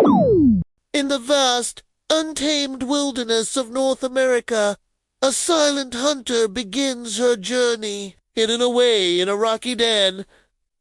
In the vast, untamed wilderness of North America, a silent hunter begins her journey. Hidden away in a rocky den,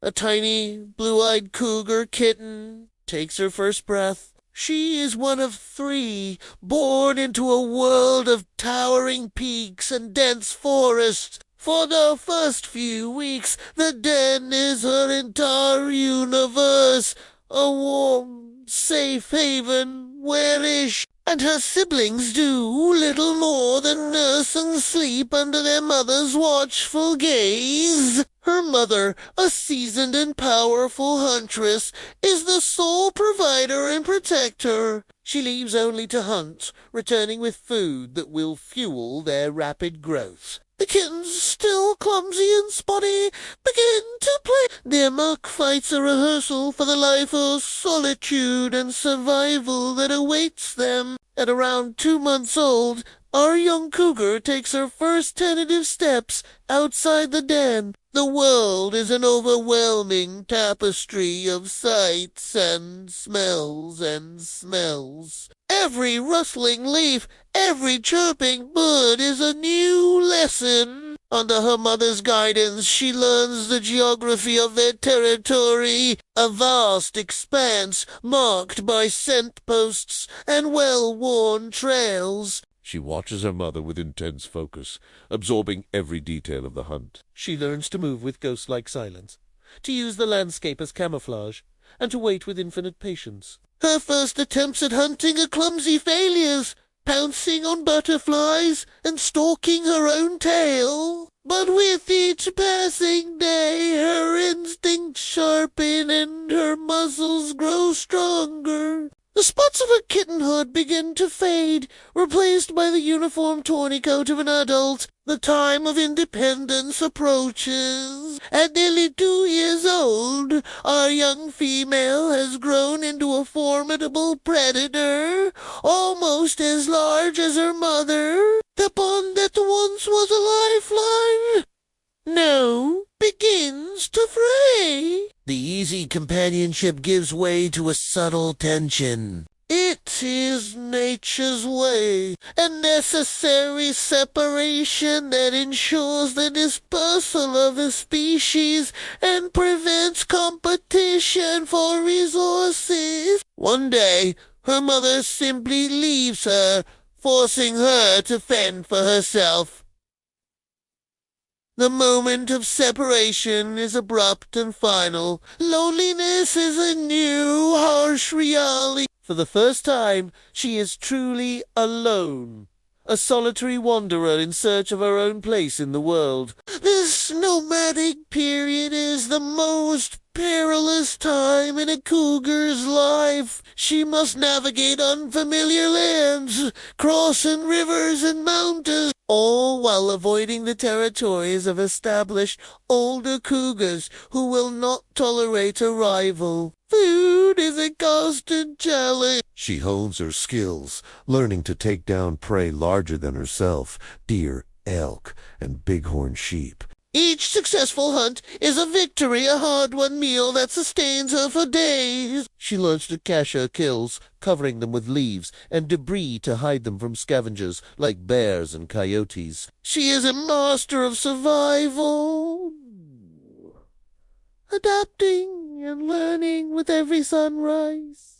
a tiny, blue-eyed cougar kitten takes her first breath. She is one of 3, born into a world of towering peaks and dense forests. For the first few weeks, the den is her entire universe, a warm, safe haven where and her siblings do little more than nurse and sleep under their mother's watchful gaze. Her mother, a seasoned and powerful huntress, is the sole provider and protector. She leaves only to hunt, returning with food that will fuel their rapid growth. The kittens, still clumsy and spotty, begin to play. Their mock fights a rehearsal for the life of solitude and survival that awaits them. At around 2 months old, our young cougar takes her first tentative steps outside the den. The world is an overwhelming tapestry of sights and smells and smells. Every rustling leaf, every chirping bird is a new lesson. Under her mother's guidance, she learns the geography of their territory, a vast expanse marked by scent posts and well-worn trails. She watches her mother with intense focus, absorbing every detail of the hunt. She learns to move with ghost-like silence, to use the landscape as camouflage, and to wait with infinite patience. Her first attempts at hunting are clumsy failures, pouncing on butterflies and stalking her own tail. But with each passing day, her instincts sharpen and her muscles grow stronger. The spots of her kittenhood begin to fade, replaced by the uniform tawny coat of an adult. The time of independence approaches. At nearly 2 years old, our young female has grown into a formidable predator, almost as large as her mother. The bond that once was a lifeline now begins to fray. The easy companionship gives way to a subtle tension. It is nature's way, a necessary separation that ensures the dispersal of the species and prevents competition for resources. One day, her mother simply leaves her, forcing her to fend for herself. The moment of separation is abrupt and final. Loneliness is a new, harsh reality. For the first time, she is truly alone, a solitary wanderer in search of her own place in the world. This nomadic period is the most perilous time in a cougar's life. She must navigate unfamiliar lands, crossing rivers and mountains, all while avoiding the territories of established older cougars who will not tolerate a rival. Food is a constant challenge. She hones her skills, learning to take down prey larger than herself, deer, elk, and bighorn sheep. Each successful hunt is a victory, a hard-won meal that sustains her for days. She learns to cache her kills, covering them with leaves and debris to hide them from scavengers like bears and coyotes. She is a master of survival, adapting and learning with every sunrise.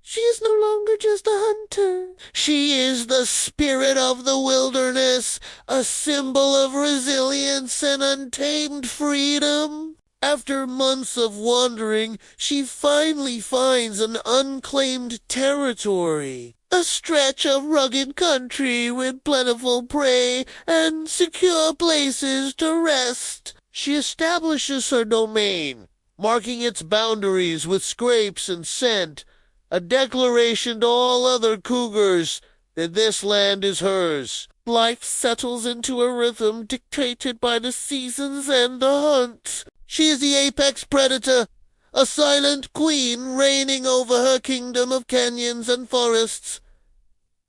She is no longer just a hunter. She is the spirit of the wilderness, a symbol of resilience and untamed freedom. After months of wandering, she finally finds an unclaimed territory, a stretch of rugged country with plentiful prey and secure places to rest. She establishes her domain, marking its boundaries with scrapes and scent, a declaration to all other cougars that this land is hers. Life settles into a rhythm dictated by the seasons and the hunt. She is the apex predator, a silent queen reigning over her kingdom of canyons and forests.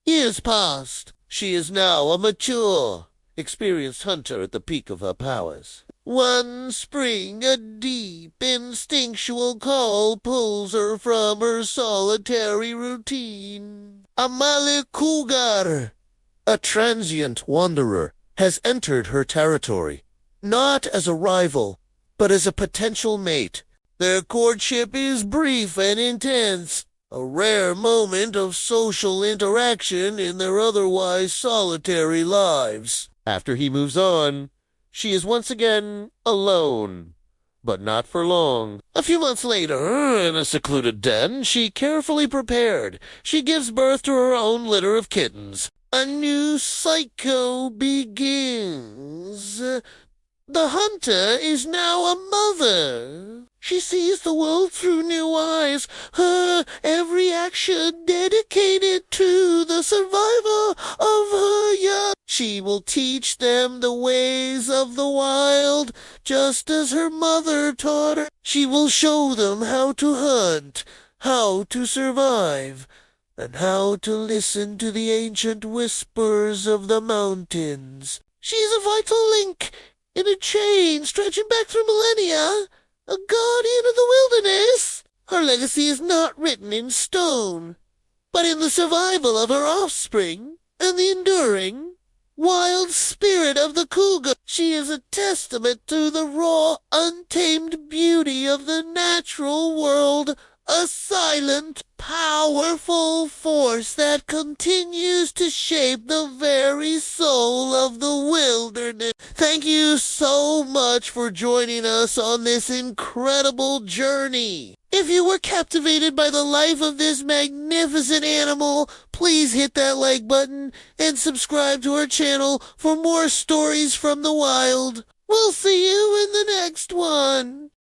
Years passed. She is now a mature, experienced hunter at the peak of her powers. One spring, a deep, instinctual call pulls her from her solitary routine. A cougar, a transient wanderer, has entered her territory, not as a rival, but as a potential mate. Their courtship is brief and intense, a rare moment of social interaction in their otherwise solitary lives. After he moves on, she is once again alone, but not for long. A few months later, in a secluded den, she carefully prepared. She gives birth to her own litter of kittens. A new cycle begins. The hunter is now a mother. She sees the world through new eyes, her every action dedicated to the survival of her young. She will teach them the ways of the wild, just as her mother taught her. She will show them how to hunt, how to survive, and how to listen to the ancient whispers of the mountains. She's a vital link in a chain stretching back through millennia, a guardian of the wilderness. Her legacy is not written in stone, but in the survival of her offspring and the enduring wild spirit of the cougar. She is a testament to the raw, untamed beauty of the natural world, a silent, powerful force that continues to shape the very soul of the wilderness. Thank you so much for joining us on this incredible journey. If you were captivated by the life of this magnificent animal, please hit that like button and subscribe to our channel for more stories from the wild. We'll see you in the next one.